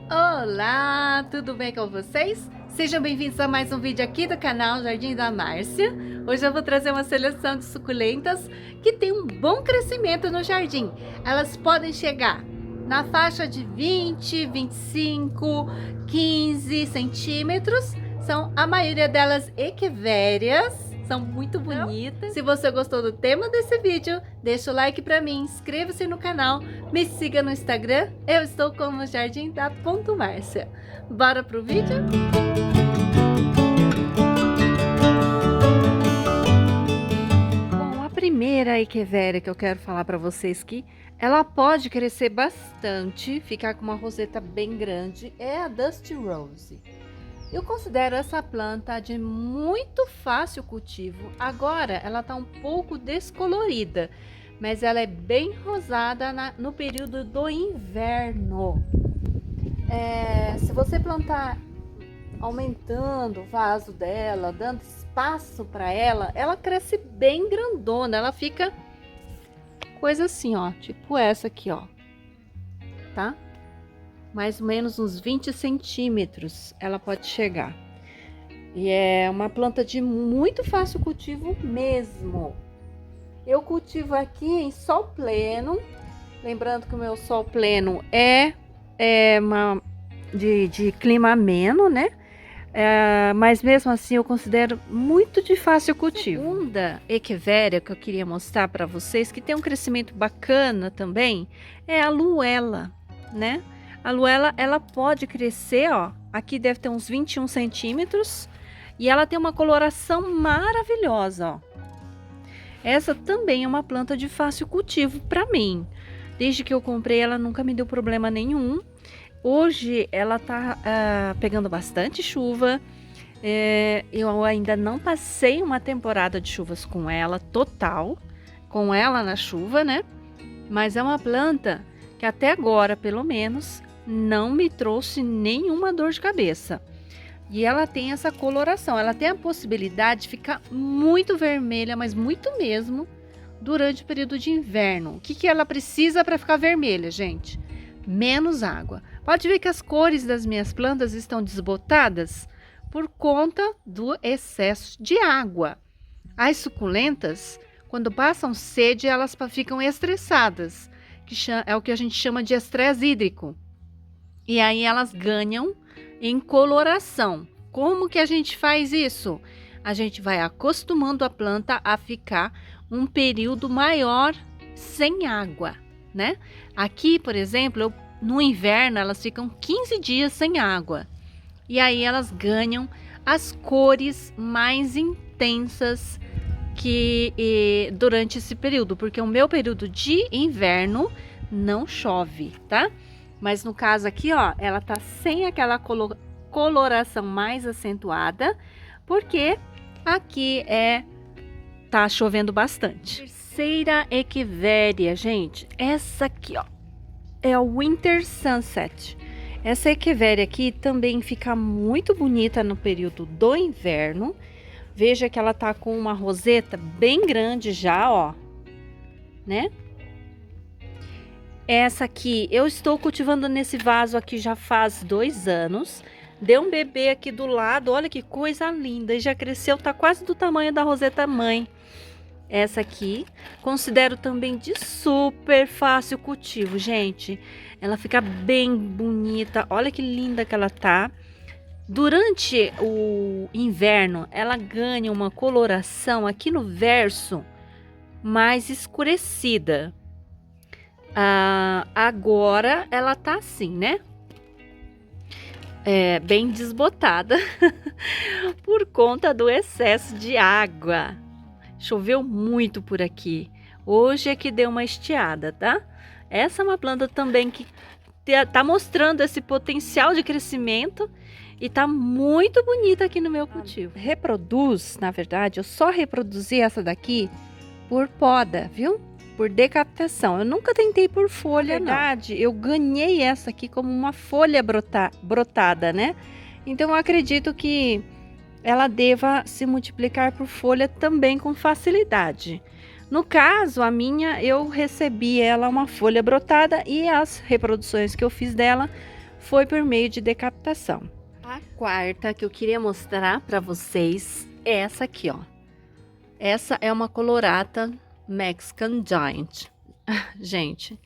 Olá, tudo bem com vocês? Sejam bem-vindos a mais um vídeo aqui do canal Jardim da Márcia. Hoje eu vou trazer uma seleção de suculentas que tem um bom crescimento no jardim. Elas podem chegar na faixa de 20, 25, 15 centímetros. São a maioria delas equivérias. São muito bonitas. Se você gostou do tema desse vídeo, deixa o like pra mim, inscreva-se no canal, me siga no Instagram, eu estou como Jardim da Márcia. Bora pro vídeo? Bom, a primeira equivéria que eu quero falar pra vocês que ela pode crescer bastante, ficar com uma roseta bem grande, é a Dusty Rose. Eu considero essa planta de muito fácil cultivo. Agora ela está um pouco descolorida, mas ela é bem rosada no período do inverno. Se você plantar aumentando o vaso dela, dando espaço para ela, ela cresce bem grandona. Ela fica coisa assim, ó, tipo essa aqui, ó, tá? Mais ou menos uns 20 centímetros ela pode chegar. E é uma planta de muito fácil cultivo mesmo. Eu cultivo aqui em sol pleno. Lembrando que o meu sol pleno é de clima ameno, né? Mas mesmo assim eu considero muito de fácil cultivo. A segunda equivéria que eu queria mostrar para vocês, que tem um crescimento bacana também, é a Luella, né? A Luella, ela pode crescer, ó, aqui deve ter uns 21 centímetros, e ela tem uma coloração maravilhosa, ó. Essa também é uma planta de fácil cultivo para mim. Desde que eu comprei, ela nunca me deu problema nenhum. Hoje, ela tá pegando bastante chuva. Eu ainda não passei uma temporada de chuvas com ela, total, com ela na chuva, né? Mas é uma planta que até agora, pelo menos, não me trouxe nenhuma dor de cabeça. E ela tem essa coloração, ela tem a possibilidade de ficar muito vermelha, mas muito mesmo, durante o período de inverno. O que ela precisa para ficar vermelha, gente? Menos água. Pode ver que as cores das minhas plantas estão desbotadas por conta do excesso de água. As suculentas, quando passam sede, elas ficam estressadas, que é o que a gente chama de estresse hídrico. E aí elas ganham em coloração. Como que a gente faz isso? A gente vai acostumando a planta a ficar um período maior sem água, né? Aqui, por exemplo, no inverno elas ficam 15 dias sem água. E aí elas ganham as cores mais intensas durante esse período, porque o meu período de inverno não chove, tá? Mas no caso aqui, ó, ela tá sem aquela coloração mais acentuada, porque aqui tá chovendo bastante. Terceira equivéria, gente, essa aqui, ó, é o Winter Sunset. Essa equivéria aqui também fica muito bonita no período do inverno. Veja que ela tá com uma roseta bem grande já, ó, né? Essa aqui, eu estou cultivando nesse vaso aqui já faz 2 anos. Deu um bebê aqui do lado, olha que coisa linda. E já cresceu, tá quase do tamanho da roseta mãe. Essa aqui, considero também de super fácil cultivo, gente. Ela fica bem bonita, olha que linda que ela tá. Durante o inverno, ela ganha uma coloração aqui no verso mais escurecida. Agora ela tá assim, né? Bem desbotada por conta do excesso de água. Choveu muito por aqui. Hoje é que deu uma estiada, tá? Essa é uma planta também que tá mostrando esse potencial de crescimento e tá muito bonita aqui no meu cultivo. Reproduz, na verdade, eu só reproduzi essa daqui por poda, viu? Por decapitação. Eu nunca tentei por folha, na verdade, não. Eu ganhei essa aqui como uma folha brotada, né? Então eu acredito que ela deva se multiplicar por folha também com facilidade. No caso, a minha, eu recebi ela uma folha brotada e as reproduções que eu fiz dela foi por meio de decapitação. A quarta que eu queria mostrar para vocês é essa aqui, ó. Essa é uma colorata Mexican Giant. Gente,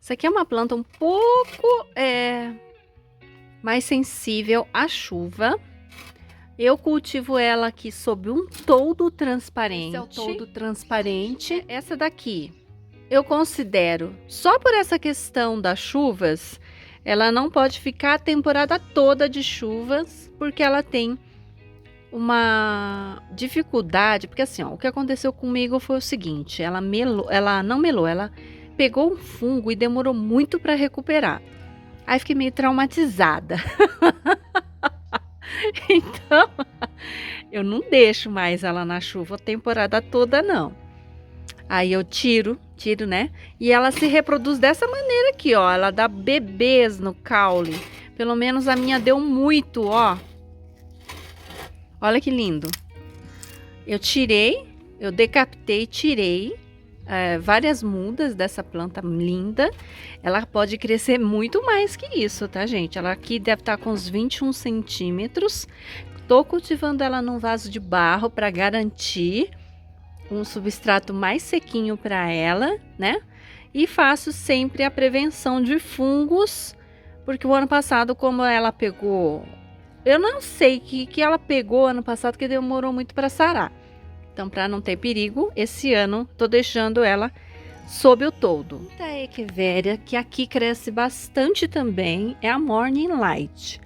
isso aqui é uma planta um pouco mais sensível à chuva. Eu cultivo ela aqui sob um toldo transparente. Esse é o toldo transparente. Essa daqui, eu considero, só por essa questão das chuvas, ela não pode ficar a temporada toda de chuvas, porque ela tem uma dificuldade, porque assim, ó, o que aconteceu comigo foi o seguinte, ela pegou um fungo e demorou muito para recuperar. Aí fiquei meio traumatizada. Então, eu não deixo mais ela na chuva a temporada toda, não. Aí eu tiro, né? E ela se reproduz dessa maneira aqui, ó. Ela dá bebês no caule. Pelo menos a minha deu muito, ó. Olha que lindo. Eu decapitei, tirei várias mudas dessa planta linda. Ela pode crescer muito mais que isso, tá, gente? Ela aqui deve estar com uns 21 centímetros. Tô cultivando ela num vaso de barro para garantir um substrato mais sequinho para ela, né? E faço sempre a prevenção de fungos, porque o ano passado, como ela pegou, eu não sei que ela pegou ano passado, que demorou muito para sarar. Então, para não ter perigo, esse ano tô deixando ela sob o toldo. A Echeveria, que aqui cresce bastante também, é a Morning Light.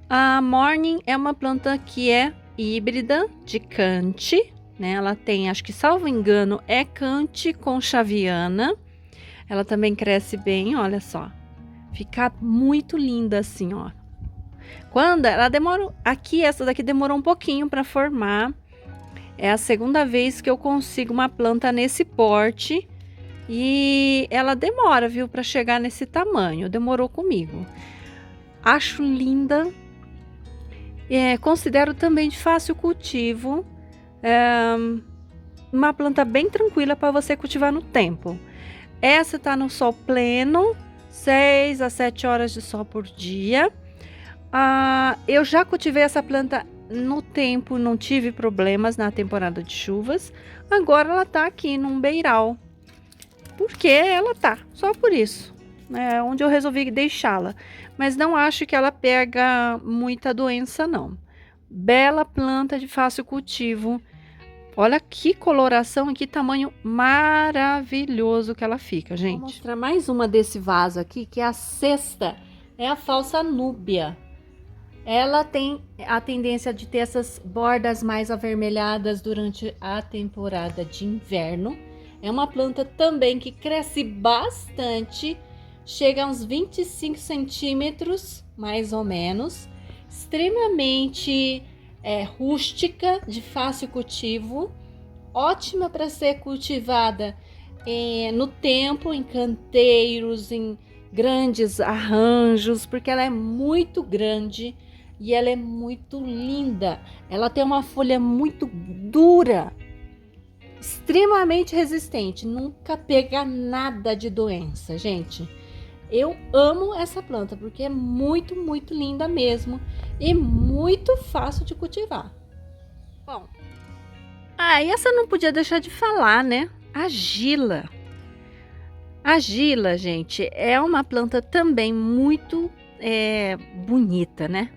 A Morning é uma planta que é híbrida de Cante, né? Ela tem, acho que salvo engano, é Cante com Chaviana. Ela também cresce bem, olha só. Fica muito linda assim, ó. Quando ela demora, aqui essa daqui demorou um pouquinho para formar. É a segunda vez que eu consigo uma planta nesse porte e ela demora, viu, para chegar nesse tamanho. Demorou comigo. Acho linda. Considero também de fácil cultivo. Uma planta bem tranquila para você cultivar no tempo. Essa tá no sol pleno, 6 a 7 horas de sol por dia. Eu já cultivei essa planta no tempo, não tive problemas na temporada de chuvas. Agora ela tá aqui num beiral, porque ela tá, só por isso, né? Onde eu resolvi deixá-la. Mas não acho que ela pega muita doença, não. Bela planta de fácil cultivo. Olha que coloração e que tamanho maravilhoso que ela fica, gente. Vou mostrar mais uma desse vaso aqui, que é a sexta. É a falsa núbia. Ela tem a tendência de ter essas bordas mais avermelhadas durante a temporada de inverno. É uma planta também que cresce bastante, chega a uns 25 centímetros, mais ou menos. Extremamente rústica, de fácil cultivo. Ótima para ser cultivada no tempo, em canteiros, em grandes arranjos, porque ela é muito grande. E ela é muito linda. Ela tem uma folha muito dura, extremamente resistente. Nunca pega nada de doença, gente. Eu amo essa planta porque é muito, muito linda mesmo. E muito fácil de cultivar. Bom, e essa não podia deixar de falar, né? A Gila. A Gila, gente, é uma planta também muito bonita, né?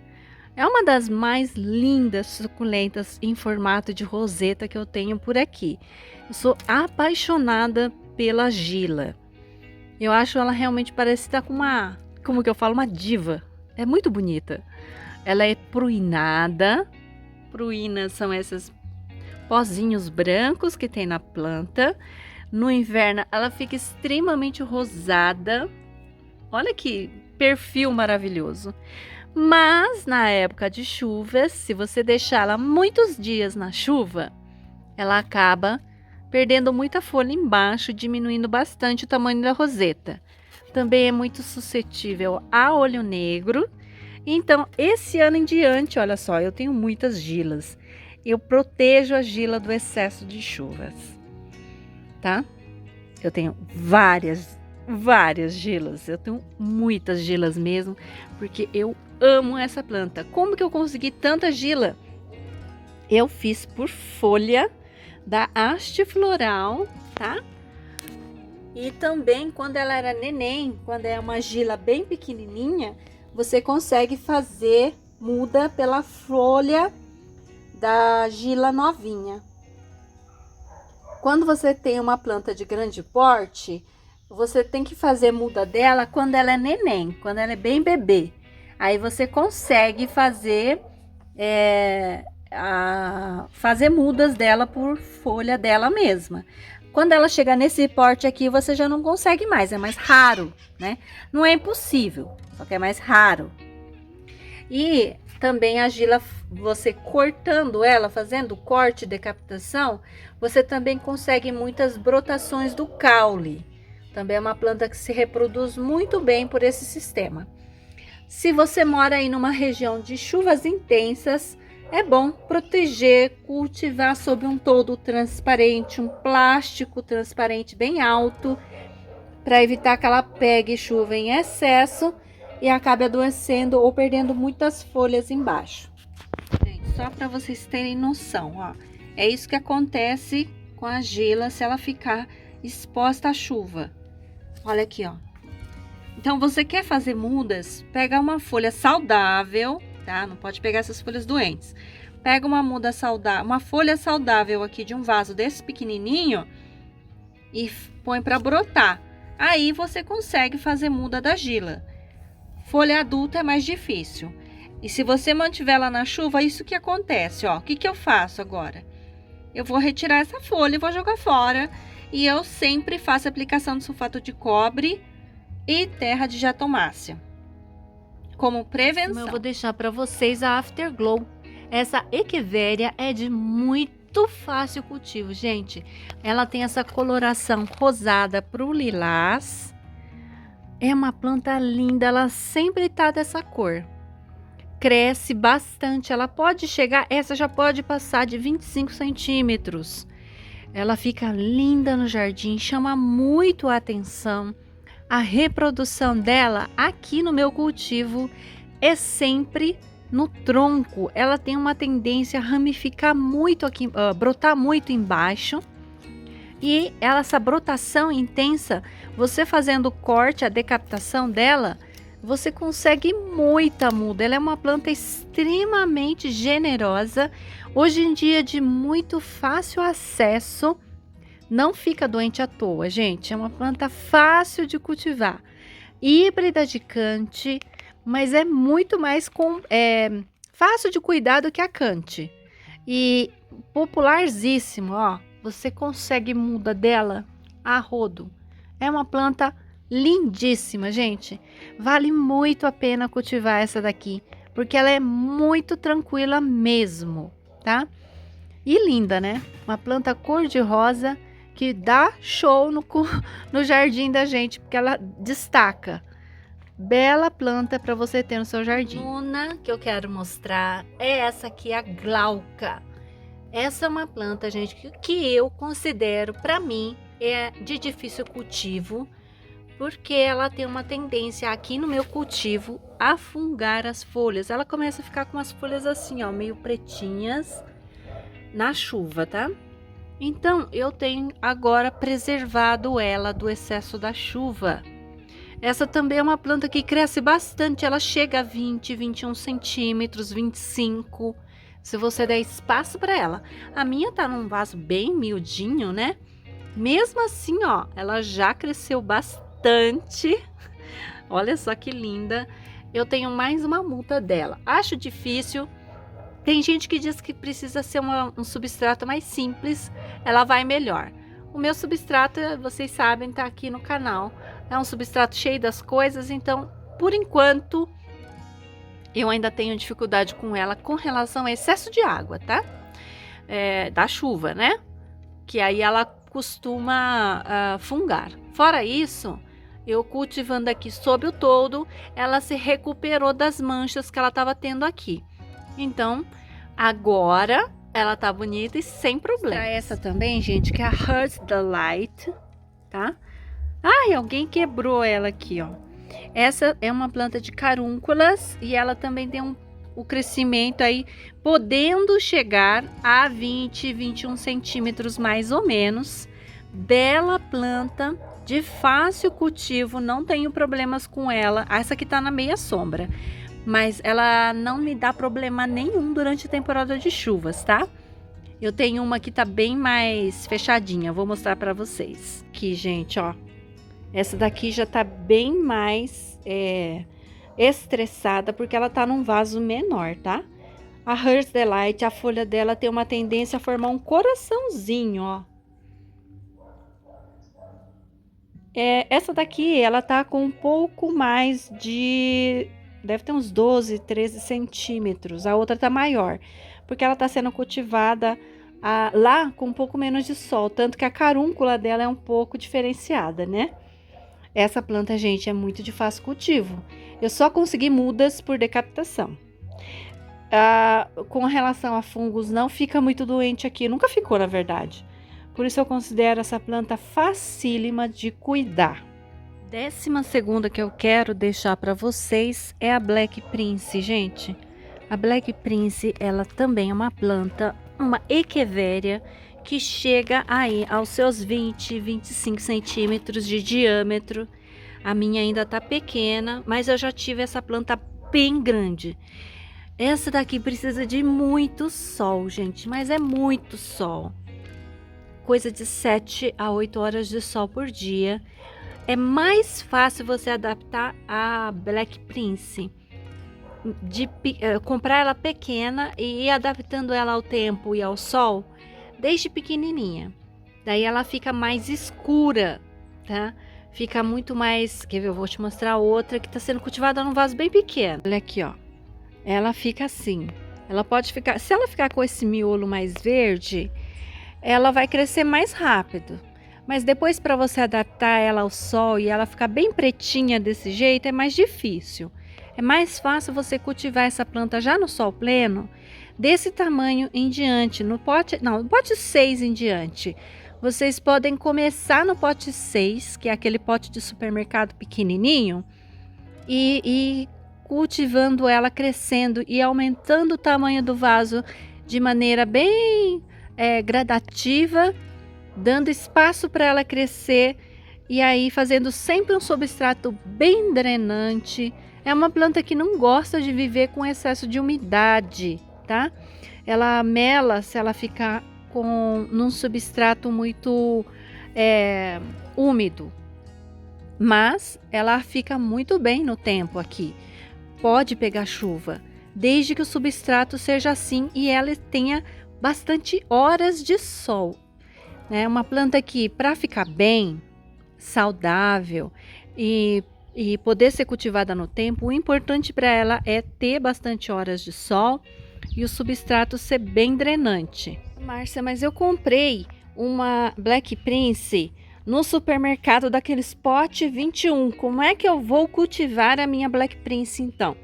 É uma das mais lindas suculentas em formato de roseta que eu tenho por aqui. Eu sou apaixonada pela Gila. Eu acho ela realmente parecida com uma diva. É muito bonita. Ela é pruinada. Pruínas são esses pozinhos brancos que tem na planta. No inverno ela fica extremamente rosada. Olha que perfil maravilhoso. Mas na época de chuvas, se você deixá-la muitos dias na chuva, ela acaba perdendo muita folha embaixo, diminuindo bastante o tamanho da roseta. Também é muito suscetível a olho negro. Então, esse ano em diante, olha só, eu tenho muitas gilas. Eu protejo a gila do excesso de chuvas, tá? Eu tenho várias várias gilas. Eu tenho muitas gilas mesmo, porque eu amo essa planta. Como que eu consegui tanta gila? Eu fiz por folha da haste floral, tá? E também quando ela era neném, quando é uma gila bem pequenininha, você consegue fazer muda pela folha da gila novinha. Quando você tem uma planta de grande porte, você tem que fazer muda dela quando ela é neném, quando ela é bem bebê. Aí você consegue fazer fazer mudas dela por folha dela mesma. Quando ela chegar nesse porte aqui, você já não consegue mais, é mais raro, né? Não é impossível, só que é mais raro. E também a gila, você cortando ela, fazendo corte, decapitação, você também consegue muitas brotações do caule. Também é uma planta que se reproduz muito bem por esse sistema. Se você mora aí numa região de chuvas intensas, é bom proteger, cultivar sob um toldo transparente, um plástico transparente bem alto, para evitar que ela pegue chuva em excesso e acabe adoecendo ou perdendo muitas folhas embaixo. Gente, só para vocês terem noção, ó, é isso que acontece com a gila se ela ficar exposta à chuva. Olha aqui, ó. Então, você quer fazer mudas, pega uma folha saudável, tá? Não pode pegar essas folhas doentes. Pega uma muda saudável, uma folha saudável aqui de um vaso desse pequenininho e põe para brotar. Aí você consegue fazer muda da gila. Folha adulta é mais difícil. E se você mantiver ela na chuva, isso que acontece, ó. O que que eu faço agora? Eu vou retirar essa folha e vou jogar fora. E eu sempre faço aplicação de sulfato de cobre e terra de jatomácea como prevenção. Eu vou deixar para vocês a Afterglow. Essa Echeveria é de muito fácil cultivo, gente. Ela tem essa coloração rosada pro lilás. É uma planta linda, ela sempre tá dessa cor. Cresce bastante, ela pode chegar, essa já pode passar de 25 centímetros. Ela fica linda no jardim, chama muito a atenção. A reprodução dela aqui no meu cultivo é sempre no tronco. Ela tem uma tendência a ramificar muito aqui, brotar muito embaixo. E essa brotação intensa, você fazendo o corte, a decapitação dela, você consegue muita muda. Ela é uma planta extremamente generosa. Hoje em dia, de muito fácil acesso. Não fica doente à toa, gente. É uma planta fácil de cultivar. Híbrida de Cante, mas é muito mais fácil de cuidar do que a Cante. E popularzíssimo, ó. Você consegue muda dela a rodo. É uma planta lindíssima, gente. Vale muito a pena cultivar essa daqui, porque ela é muito tranquila mesmo, tá? E linda, né? Uma planta cor-de-rosa que dá show no jardim da gente, porque ela destaca. Bela planta para você ter no seu jardim. Uma que eu quero mostrar é essa aqui, a Glauca. Essa é uma planta, gente, que eu considero, para mim, é de difícil cultivo, porque ela tem uma tendência aqui no meu cultivo a fungar as folhas. Ela começa a ficar com as folhas assim, ó, meio pretinhas na chuva, tá? Então, eu tenho agora preservado ela do excesso da chuva. Essa também é uma planta que cresce bastante, ela chega a 20, 21 centímetros, 25, se você der espaço para ela. A minha tá num vaso bem miudinho, né? Mesmo assim, ó, ela já cresceu bastante. Olha só que linda. Eu tenho mais uma muda dela. Acho difícil. Tem gente que diz que precisa ser um substrato mais simples, ela vai melhor. O meu substrato, vocês sabem, tá aqui no canal. É um substrato cheio das coisas, então, por enquanto, eu ainda tenho dificuldade com ela com relação ao excesso de água, tá? Da chuva, né? Que aí ela costuma fungar. Fora isso, eu cultivando aqui sob o toldo, ela se recuperou das manchas que ela estava tendo aqui. Então, agora ela tá bonita e sem problema. Essa também, gente, que é a Heart Delight, tá? Ai, alguém quebrou ela aqui, ó. Essa é uma planta de carúnculas e ela também tem o crescimento aí podendo chegar a 20, 21 centímetros mais ou menos. Bela planta, de fácil cultivo, não tenho problemas com ela. Essa aqui tá na meia sombra, mas ela não me dá problema nenhum durante a temporada de chuvas, tá? Eu tenho uma que tá bem mais fechadinha, vou mostrar para vocês. Aqui, gente, ó. Essa daqui já tá bem mais estressada, porque ela tá num vaso menor, tá? A Hearth Delight, a folha dela tem uma tendência a formar um coraçãozinho, ó. Essa daqui, ela tá com um pouco mais de... Deve ter uns 12, 13 centímetros. A outra tá maior, porque ela tá sendo cultivada lá com um pouco menos de sol. Tanto que a carúncula dela é um pouco diferenciada, né? Essa planta, gente, é muito de fácil cultivo. Eu só consegui mudas por decapitação. Com relação a fungos, não fica muito doente aqui. Nunca ficou, na verdade. Por isso eu considero essa planta facílima de cuidar. 12ª que eu quero deixar para vocês é a Black Prince, gente. A Black Prince, ela também é uma planta, uma echeveria, que chega aí aos seus 20, 25 centímetros de diâmetro. A minha ainda tá pequena, mas eu já tive essa planta bem grande. Essa daqui precisa de muito sol, gente, mas é muito sol. Coisa de 7 a 8 horas de sol por dia. É mais fácil você adaptar a Black Prince, comprar ela pequena e ir adaptando ela ao tempo e ao sol, desde pequenininha. Daí ela fica mais escura, tá? Fica muito mais... Quer ver? Eu vou te mostrar outra que está sendo cultivada num vaso bem pequeno. Olha aqui, ó. Ela fica assim. Ela pode ficar... Se ela ficar com esse miolo mais verde, ela vai crescer mais rápido. Mas depois, para você adaptar ela ao sol e ela ficar bem pretinha desse jeito, é mais difícil. É mais fácil você cultivar essa planta já no sol pleno, desse tamanho em diante, no pote 6 em diante. Vocês podem começar no pote 6, que é aquele pote de supermercado pequenininho, e cultivando ela, crescendo e aumentando o tamanho do vaso de maneira bem gradativa, dando espaço para ela crescer e aí fazendo sempre um substrato bem drenante. É uma planta que não gosta de viver com excesso de umidade, tá? Ela mela se ela ficar num substrato muito úmido, mas ela fica muito bem no tempo aqui. Pode pegar chuva, desde que o substrato seja assim e ela tenha bastante horas de sol. É uma planta que, para ficar bem, saudável e poder ser cultivada no tempo, o importante para ela é ter bastante horas de sol e o substrato ser bem drenante. Márcia, mas eu comprei uma Black Prince no supermercado daqueles pote 21. Como é que eu vou cultivar a minha Black Prince então?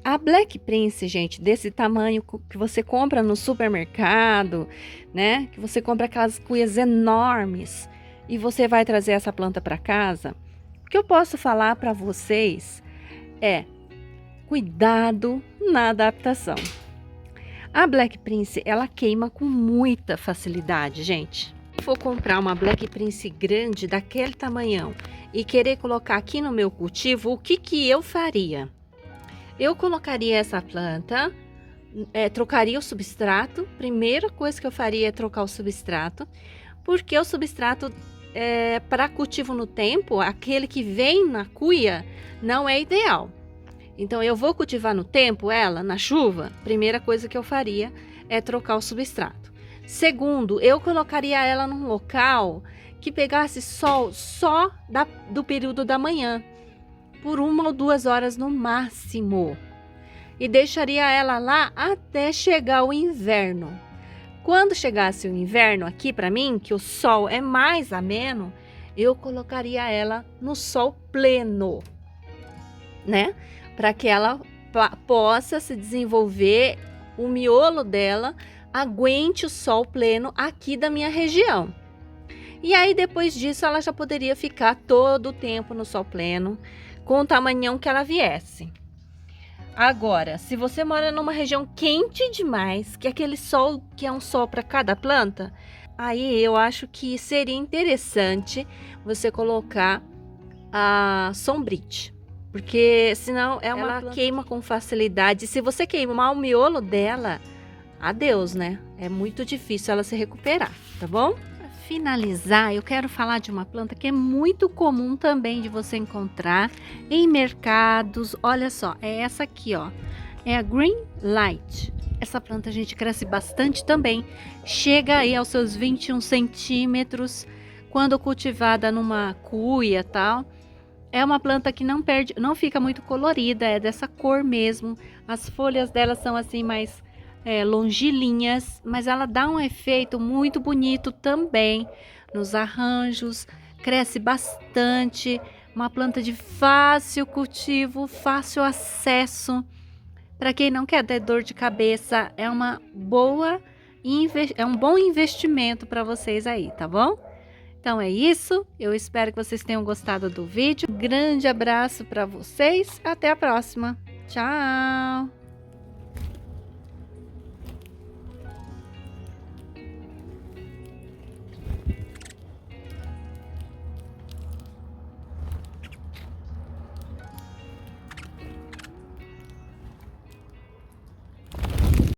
A Black Prince, gente, desse tamanho que você compra no supermercado, né? Que você compra aquelas cuias enormes e você vai trazer essa planta para casa. O que eu posso falar para vocês é cuidado na adaptação. A Black Prince, ela queima com muita facilidade, gente. Se eu for comprar uma Black Prince grande daquele tamanhão e querer colocar aqui no meu cultivo, o que eu faria? Eu colocaria essa planta, trocaria o substrato. Primeira coisa que eu faria é trocar o substrato, porque o substrato para cultivo no tempo, aquele que vem na cuia, não é ideal. Então eu vou cultivar no tempo ela, na chuva, primeira coisa que eu faria é trocar o substrato. Segundo, eu colocaria ela num local que pegasse sol só do período da manhã, por 1 ou 2 horas no máximo, e deixaria ela lá até chegar o inverno. Quando chegasse o inverno aqui para mim, que o sol é mais ameno, eu colocaria ela no sol pleno, né? Para que ela possa se desenvolver, o miolo dela aguente o sol pleno aqui da minha região. E aí depois disso ela já poderia ficar todo o tempo no sol pleno, com o tamanhão que ela viesse. Agora, se você mora numa região quente demais, que aquele sol que é um sol para cada planta, aí eu acho que seria interessante você colocar a sombrite, porque senão ela queima com facilidade. Se você queimar o miolo dela, adeus, né? É muito difícil ela se recuperar, tá bom? Para finalizar, eu quero falar de uma planta que é muito comum também de você encontrar em mercados. Olha só, é essa aqui, ó. É a Green Light. Essa planta a gente cresce bastante também. Chega aí aos seus 21 centímetros quando cultivada numa cuia, tal. É uma planta que não perde, não fica muito colorida, é dessa cor mesmo. As folhas dela são assim mais longilíneas, mas ela dá um efeito muito bonito também nos arranjos, cresce bastante, uma planta de fácil cultivo, fácil acesso. Para quem não quer ter dor de cabeça, é um bom investimento para vocês aí, tá bom? Então é isso, eu espero que vocês tenham gostado do vídeo. Um grande abraço para vocês, até a próxima. Tchau!